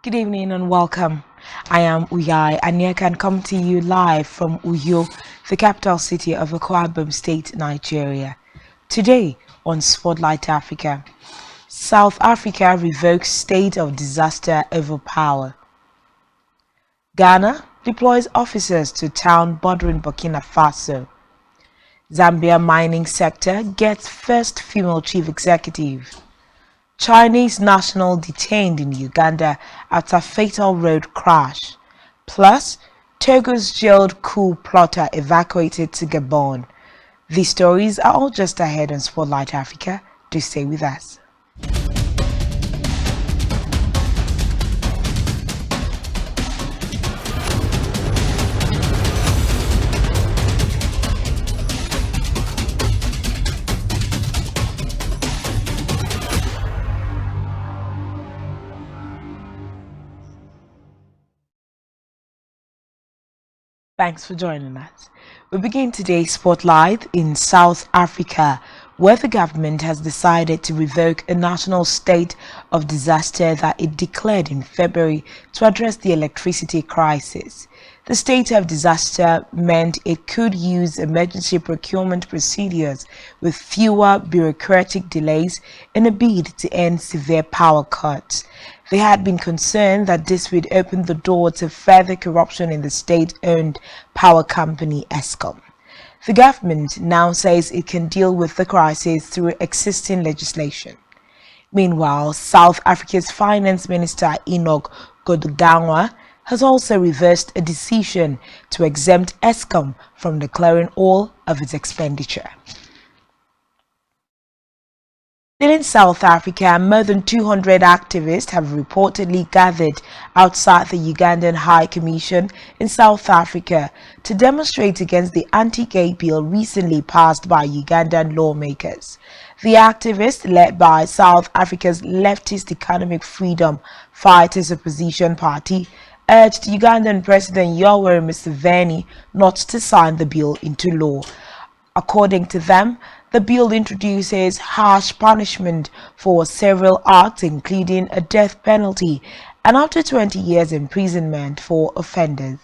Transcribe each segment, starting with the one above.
Good evening and welcome. I am Uyai and I can come to you live from Uyo, the capital city of Akwa Ibom State, Nigeria. Today on Spotlight Africa, South Africa revokes state of disaster over power. Ghana deploys officers to town bordering Burkina Faso. Zambia mining sector gets first female chief executive. Chinese national detained in Uganda after fatal road crash. Plus, Togo's jailed coup plotter evacuated to Gabon. These stories are all just ahead on Spotlight Africa. Do stay with us. Thanks for joining us. We begin today's spotlight in South Africa, where the government has decided to revoke a national state of disaster that it declared in February to address the electricity crisis. The state of disaster meant it could use emergency procurement procedures with fewer bureaucratic delays in a bid to end severe power cuts. They had been concerned that this would open the door to further corruption in the state-owned power company Eskom. The government now says it can deal with the crisis through existing legislation. Meanwhile, South Africa's Finance Minister Enoch Godongwana has also reversed a decision to exempt Eskom from declaring all of its expenditure. Still in South Africa, more than 200 activists have reportedly gathered outside the Ugandan High Commission in South Africa to demonstrate against the anti-gay bill recently passed by Ugandan lawmakers. The activists, led by South Africa's leftist Economic Freedom Fighters Opposition Party, urged Ugandan President Yoweri Museveni not to sign the bill into law. According to them, the bill introduces harsh punishment for several acts, including a death penalty and up to 20 years imprisonment for offenders.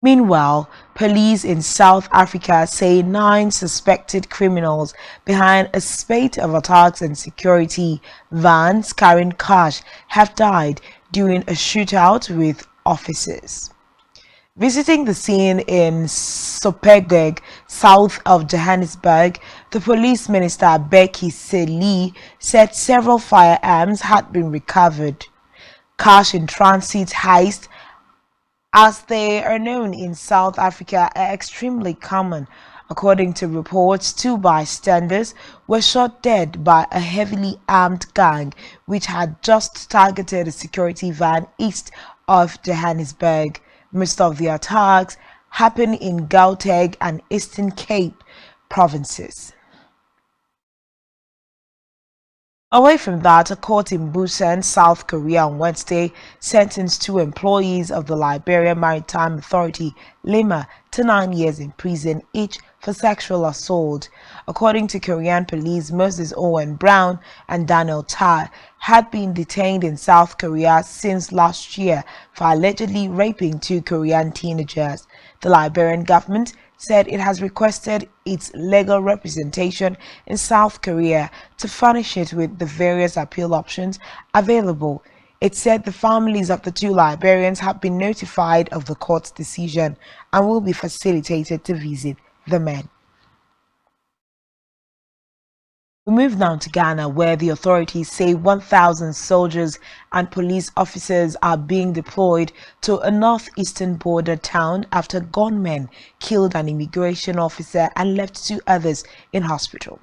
Meanwhile, police in South Africa say 9 suspected criminals behind a spate of attacks and security vans carrying cash have died during a shootout with officers. Visiting the scene in Sopegeg, south of Johannesburg, the police minister Becky Cele said several firearms had been recovered. Cash in transit heists, as they are known in South Africa, are extremely common. According to reports, 2 bystanders were shot dead by a heavily armed gang which had just targeted a security van east of Johannesburg. Most of the attacks happened in Gauteng and Eastern Cape provinces. Away from that, a court in Busan, South Korea on Wednesday sentenced 2 employees of the Liberia Maritime Authority, Lima, to 9 years in prison each for sexual assault. According to Korean police, Moses Owen Brown and Daniel Tai had been detained in South Korea since last year for allegedly raping 2 Korean teenagers. The Liberian government said it has requested its legal representation in South Korea to furnish it with the various appeal options available. It said the families of the 2 Liberians have been notified of the court's decision and will be facilitated to visit the men. We move now to Ghana, where the authorities say 1,000 soldiers and police officers are being deployed to a northeastern border town after gunmen killed an immigration officer and left 2 others in hospital.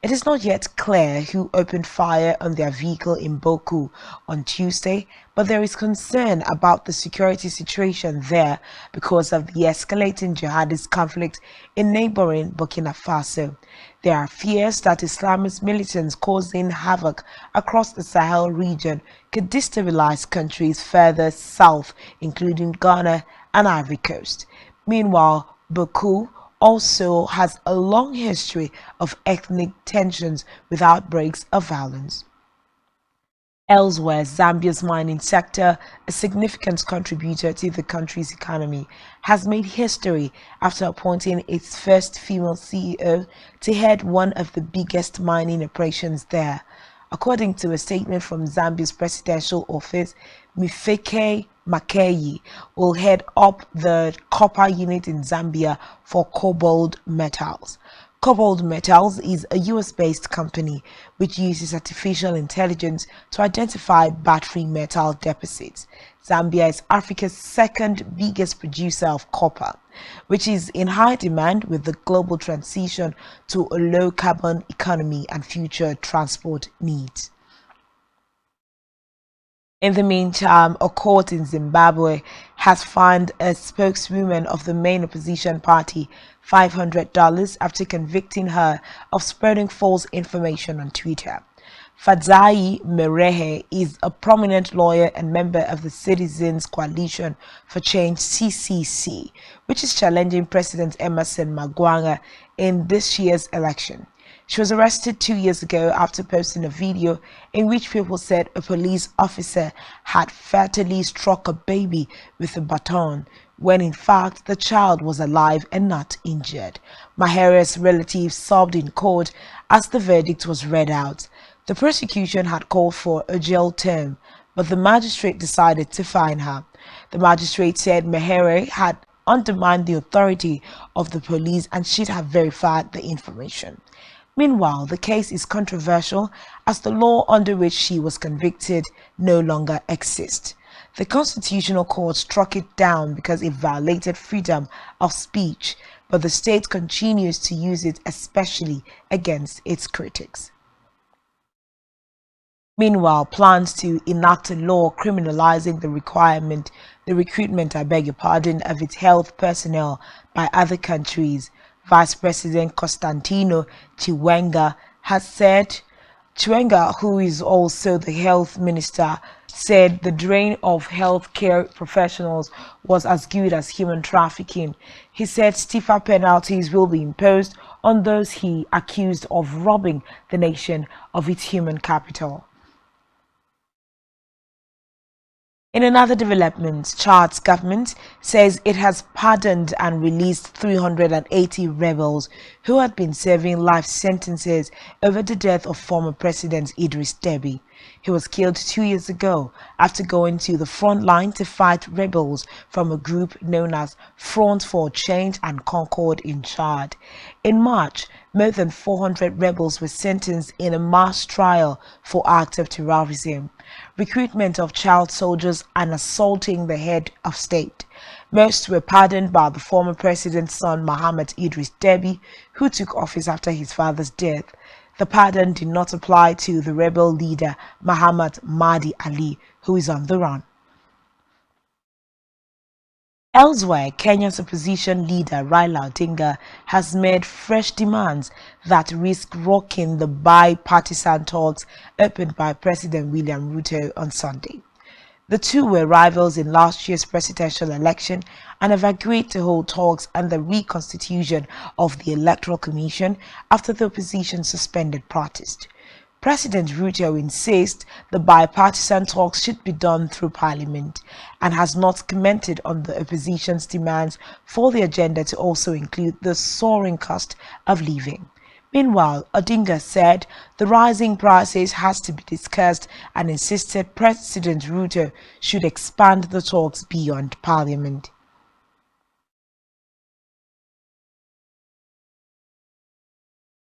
It is not yet clear who opened fire on their vehicle in Boku on Tuesday, but there is concern about the security situation there because of the escalating jihadist conflict in neighboring Burkina Faso. There are fears that Islamist militants causing havoc across the Sahel region could destabilize countries further south, including Ghana and Ivory Coast. Meanwhile, Boku, also has a long history of ethnic tensions with outbreaks of violence. Elsewhere, Zambia's mining sector, a significant contributor to the country's economy, has made history after appointing its first female CEO to head one of the biggest mining operations there. According to a statement from Zambia's presidential office, Mifeke Makeyi will head up the copper unit in Zambia for cobalt metals. Cobalt Metals is a US-based company which uses artificial intelligence to identify battery metal deposits. Zambia is Africa's second biggest producer of copper, which is in high demand with the global transition to a low-carbon economy and future transport needs. In the meantime, a court in Zimbabwe has fined a spokeswoman of the main opposition party $500 after convicting her of spreading false information on Twitter. Fadzai Merehe is a prominent lawyer and member of the Citizens Coalition for Change (CCC), which is challenging President Emerson Mnangagwa in this year's election. She was arrested 2 years ago after posting a video in which people said a police officer had fatally struck a baby with a baton, when in fact the child was alive and not injured. Mahere's relatives sobbed in court as the verdict was read out. The prosecution had called for a jail term, but the magistrate decided to fine her. The magistrate said Mahere had undermined the authority of the police and should have verified the information. Meanwhile, the case is controversial as the law under which she was convicted no longer exists. The Constitutional Court struck it down because it violated freedom of speech, but the state continues to use it especially against its critics. Meanwhile, plans to enact a law criminalizing the recruitment, of its health personnel by other countries. Vice President Constantino Chiwenga has said. Chiwenga, who is also the health minister, said the drain of healthcare professionals was as good as human trafficking. He said stiffer penalties will be imposed on those he accused of robbing the nation of its human capital. In another development, Chad's government says it has pardoned and released 380 rebels who had been serving life sentences over the death of former President Idris Deby. He was killed 2 years ago after going to the front line to fight rebels from a group known as Front for Change and Concord in Chad. In March, more than 400 rebels were sentenced in a mass trial for acts of terrorism, recruitment of child soldiers, and assaulting the head of state. Most were pardoned by the former president's son Mohammed Idris Deby, who took office after his father's death. The pardon did not apply to the rebel leader Muhammad Mahdi Ali, who is on the run. Elsewhere, Kenya's opposition leader Raila Odinga has made fresh demands that risk rocking the bipartisan talks opened by President William Ruto on Sunday. The two were rivals in last year's presidential election and have agreed to hold talks on the reconstitution of the Electoral Commission after the opposition suspended protest. President Ruto insists the bipartisan talks should be done through Parliament and has not commented on the opposition's demands for the agenda to also include the soaring cost of living. Meanwhile, Odinga said the rising prices has to be discussed and insisted President Ruto should expand the talks beyond Parliament.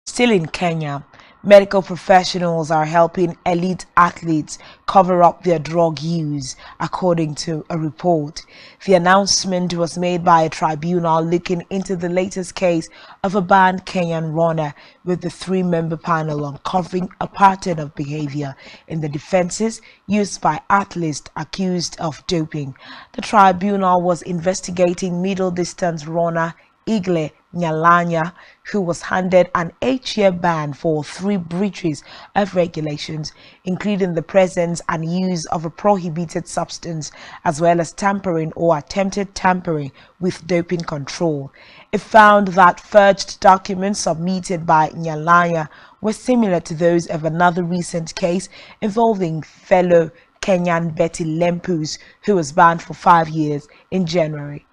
Still in Kenya, medical professionals are helping elite athletes cover up their drug use, according to a report. The announcement was made by a tribunal looking into the latest case of a banned Kenyan runner, with the three-member panel uncovering a pattern of behavior in the defenses used by athletes accused of doping. The tribunal was investigating middle-distance runner Igle Nyalanya, who was handed an 8-year ban for 3 breaches of regulations, including the presence and use of a prohibited substance, as well as tampering or attempted tampering with doping control. It found that forged documents submitted by Nyalanya were similar to those of another recent case involving fellow Kenyan Betty Lempus, who was banned for 5 years in January.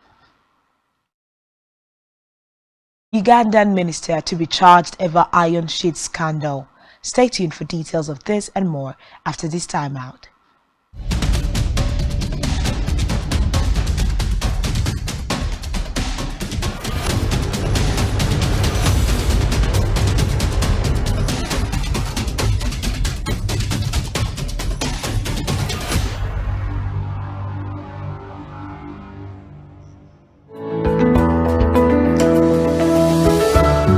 Ugandan minister to be charged over iron sheet scandal. Stay tuned for details of this and more after this timeout.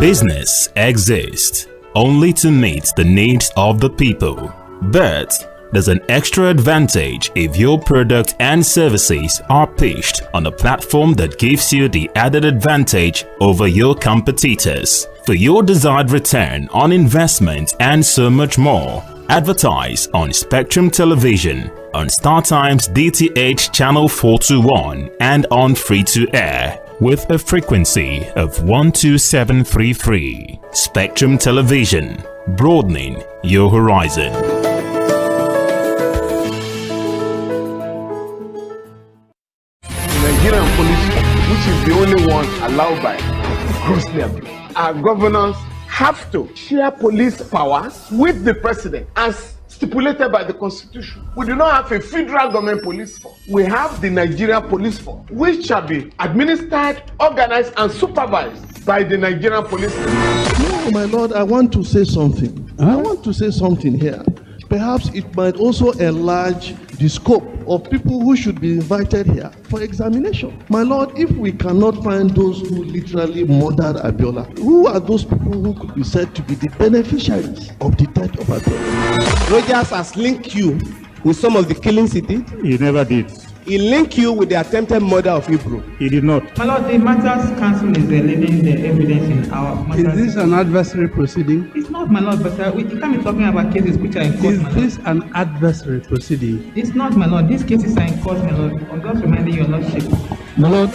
Business exists only to meet the needs of the people, but there's an extra advantage if your product and services are pitched on a platform that gives you the added advantage over your competitors. For your desired return on investment and so much more, advertise on Spectrum Television, on StarTime's DTH Channel 421 and on free-to-air with a frequency of 12733. Spectrum Television, broadening your horizon. Nigerian police, which is the only one allowed by grossly abused. Our governors have to share police powers with the president as stipulated by the constitution. We do not have a federal government police force. We have the Nigerian police force, which shall be administered, organized, and supervised by the Nigerian police force. No, my lord, I want to say something. I want to say something here. Perhaps it might also enlarge the scope of people who should be invited here for examination. My lord, if we cannot find those who literally murdered Abiola, who are those people who could be said to be the beneficiaries of the death of Abiola? Rogers has linked you with some of the killings he did. He never did. He linked you with the attempted murder of Hebrew. He did not. My lord, the matters council is leading the evidence in our matters. Is this an adversary proceeding? It's not, my lord, but you can't be talking about cases which are in court, Is my lord. this an adversary proceeding? It's not, my lord. These cases are in court, my lord. I'm just reminding your lordship. My lord,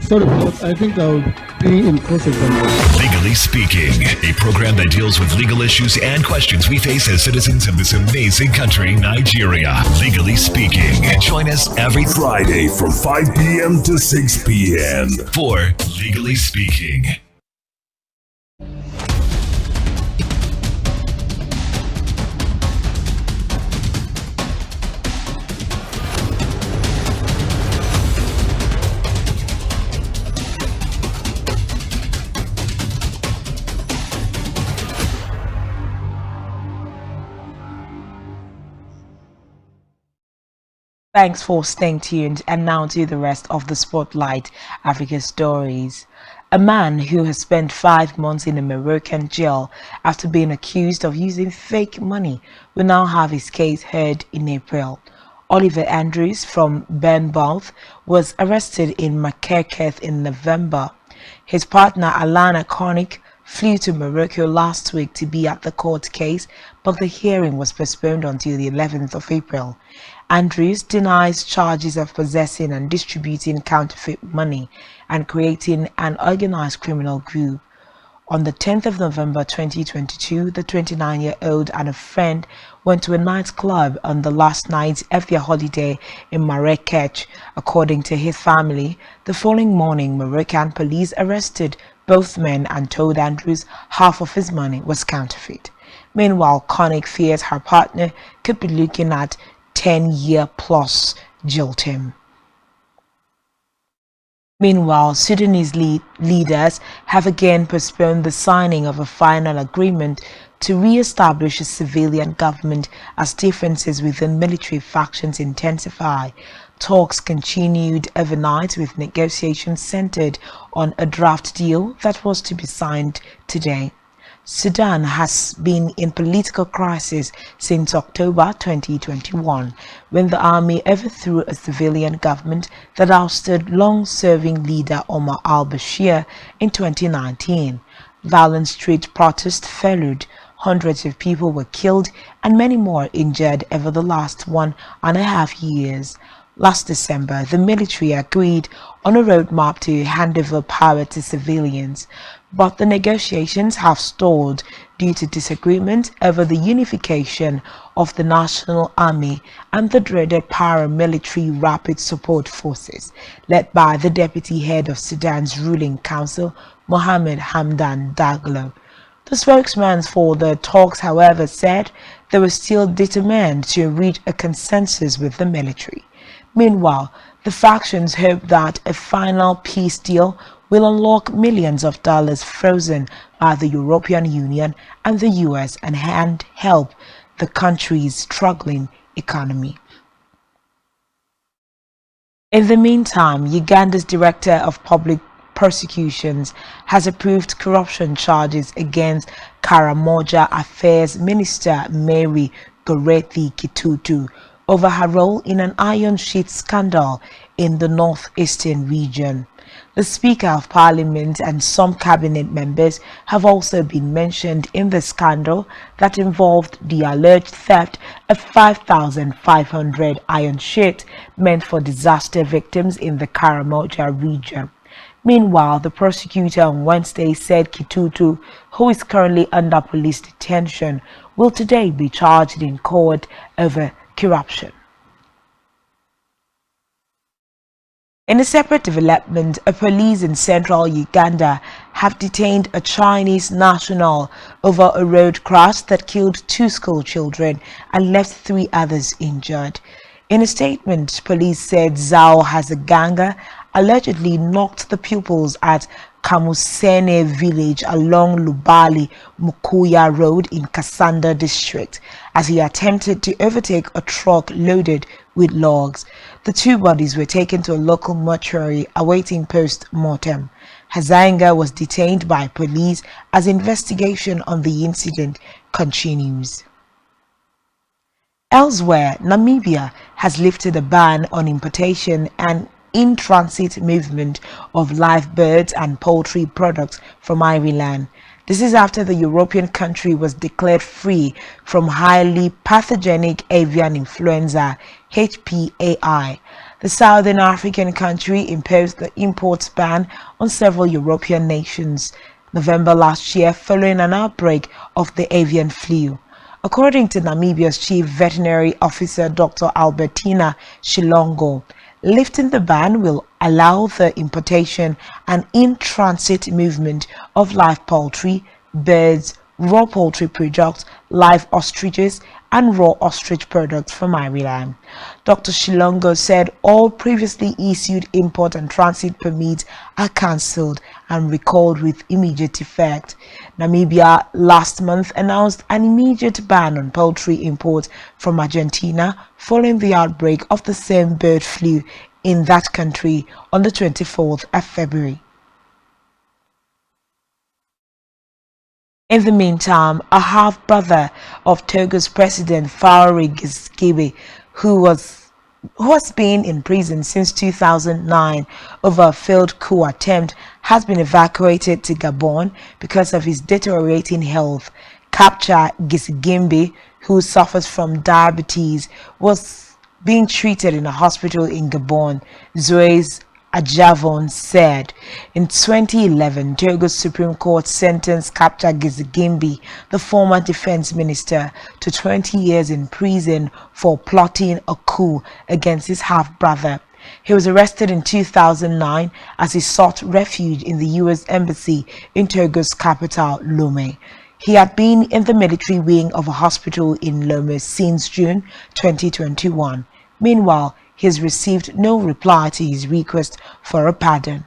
sorry, but I think I'll be in cross-examination. Legally Speaking, a program that deals with legal issues and questions we face as citizens of this amazing country, Nigeria. Legally Speaking. Join us every Friday from 5 p.m. to 6 p.m. for Legally Speaking. Thanks for staying tuned, and now to the rest of the Spotlight Africa stories. A man who has spent 5 months in a Moroccan jail after being accused of using fake money will now have his case heard in April. Oliver Andrews from Bournemouth was arrested in Marrakech in November. His partner Alana Koenig flew to Morocco last week to be at the court case, but the hearing was postponed until the 11th of April. Andrews denies charges of possessing and distributing counterfeit money and creating an organized criminal group. On the 10th of November 2022, the 29-year-old and a friend went to a nightclub on the last night of their holiday in Marrakech. According to his family, the following morning, Moroccan police arrested both men and told Andrews half of his money was counterfeit. Meanwhile, Koenig fears her partner could be looking at 10-year-plus jail term. Meanwhile, Sudanese leaders have again postponed the signing of a final agreement to re-establish a civilian government as differences within military factions intensify. Talks continued overnight with negotiations centered on a draft deal that was to be signed today. Sudan has been in political crisis since October 2021, when the army overthrew a civilian government that ousted long-serving leader Omar al-Bashir in 2019. Violent street protests followed. Hundreds of people were killed and many more injured over the last 1.5 years. Last December, the military agreed on a roadmap to hand over power to civilians, but the negotiations have stalled due to disagreement over the unification of the National Army and the dreaded paramilitary Rapid Support Forces, led by the deputy head of Sudan's ruling council, Mohamed Hamdan Daglo. The spokesman for the talks, however, said they were still determined to reach a consensus with the military. Meanwhile, the factions hope that a final peace deal will unlock millions of dollars frozen by the European Union and the US and help the country's struggling economy. In the meantime, Uganda's Director of Public Prosecutions has approved corruption charges against Karamoja Affairs Minister Mary Gorethi Kitutu over her role in an iron sheet scandal in the northeastern region. The Speaker of Parliament and some cabinet members have also been mentioned in the scandal that involved the alleged theft of 5,500 iron sheets meant for disaster victims in the Karamoja region. Meanwhile, the prosecutor on Wednesday said Kitutu, who is currently under police detention, will today be charged in court over corruption. In a separate development, police in central Uganda have detained a Chinese national over a road crash that killed 2 school children and left 3 others injured. In a statement, police said Zhao Hazaganga allegedly knocked the pupils at Kamusene village along Lubali Mukuya Road in Kasanda district as he attempted to overtake a truck loaded with logs. The 2 bodies were taken to a local mortuary awaiting post-mortem. Hazanga was detained by police as investigation on the incident continues. Elsewhere, Namibia has lifted a ban on importation and in-transit movement of live birds and poultry products from Ireland. This is after the European country was declared free from highly pathogenic avian influenza (HPAI). The Southern African country imposed the import ban on several European nations November last year following an outbreak of the avian flu. According to Namibia's Chief Veterinary Officer Dr. Albertina Shilongo, lifting the ban will allow the importation and in-transit movement of live poultry, birds, raw poultry products, live ostriches, and raw ostrich products from Ireland. Dr. Shilongo said all previously issued import and transit permits are cancelled and recalled with immediate effect. Namibia last month announced an immediate ban on poultry imports from Argentina following the outbreak of the same bird flu in that country on the 24th of February. In the meantime, a half-brother of Togo's President Faure Gizkibe, who has been in prison since 2009 over a failed coup attempt, has been evacuated to Gabon because of his deteriorating health. Capture Gizgimbe, who suffers from diabetes, was being treated in a hospital in Gabon, Zoe's Ajavon said. In 2011, Togo's Supreme Court sentenced Capture Gizgimbe, the former defense minister, to 20 years in prison for plotting a coup against his half-brother. He was arrested in 2009 as he sought refuge in the U.S. Embassy in Togo's capital, Lomé. He had been in the military wing of a hospital in Lomé since June 2021. Meanwhile, he has received no reply to his request for a pardon.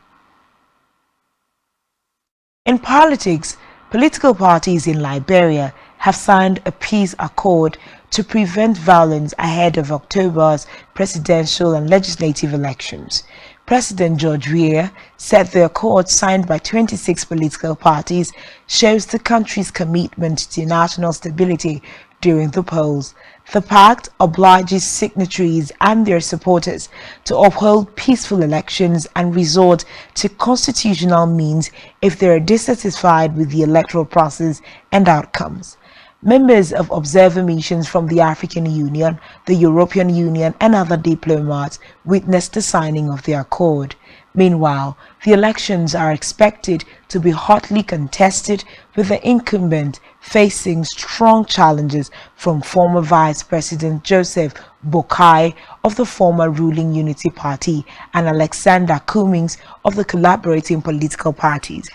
In politics, political parties in Liberia have signed a peace accord to prevent violence ahead of October's presidential and legislative elections. President George Weah said the accord signed by 26 political parties shows the country's commitment to national stability during the polls. The pact obliges signatories and their supporters to uphold peaceful elections and resort to constitutional means if they are dissatisfied with the electoral process and outcomes. Members of observer missions from the African Union, the European Union, and other diplomats witnessed the signing of the accord. Meanwhile, the elections are expected to be hotly contested, with the incumbent facing strong challenges from former Vice President Joseph Boakai of the former ruling Unity Party and Alexander Cummings of the collaborating political parties.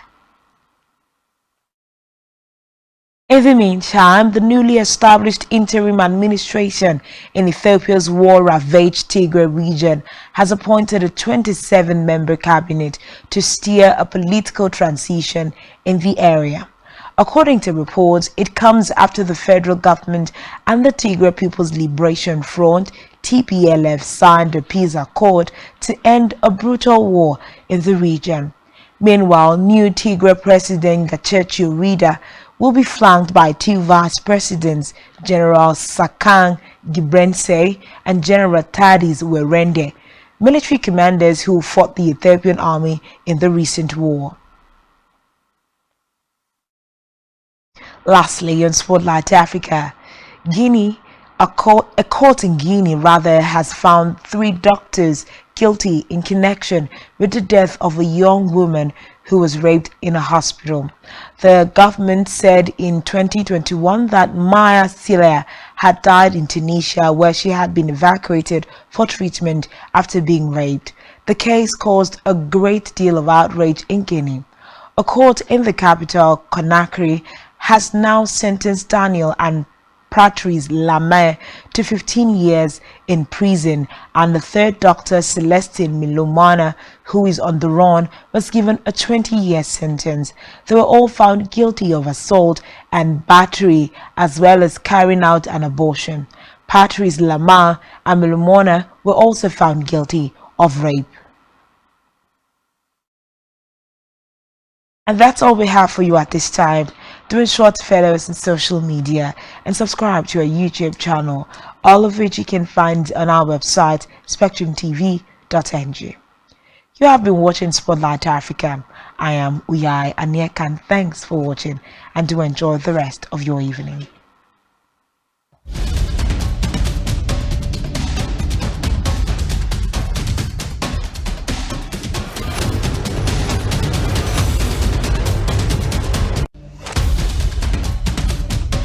In the meantime, the newly established interim administration in Ethiopia's war-ravaged Tigray region has appointed a 27-member cabinet to steer a political transition in the area. According to reports, it comes after the federal government and the Tigray People's Liberation Front (TPLF) signed a peace accord to end a brutal war in the region. Meanwhile, new Tigray President Getachew Reda will be flanked by two vice presidents, General Sakan Gibrense and General Tadis Werende, military commanders who fought the Ethiopian army in the recent war. Lastly, on Spotlight Africa, a court in Guinea has found 3 doctors guilty in connection with the death of a young woman who was raped in a hospital. The government said in 2021 that Maya Silia had died in Tunisia, where she had been evacuated for treatment after being raped. The case caused a great deal of outrage in Guinea. A court in the capital, Conakry, has now sentenced Daniel and Patrice Lamain to 15 years in prison, and the third doctor, Celestine Milomana, who is on the run, was given a 20-year sentence. They were all found guilty of assault and battery, as well as carrying out an abortion. Patrice Lamain and Milomana were also found guilty of rape. And that's all we have for you at this time. Do ensure to follow us on social media and subscribe to our YouTube channel, all of which you can find on our website, spectrumtv.ng. You have been watching Spotlight Africa. I am Uyai Aniekan. Thanks for watching and do enjoy the rest of your evening.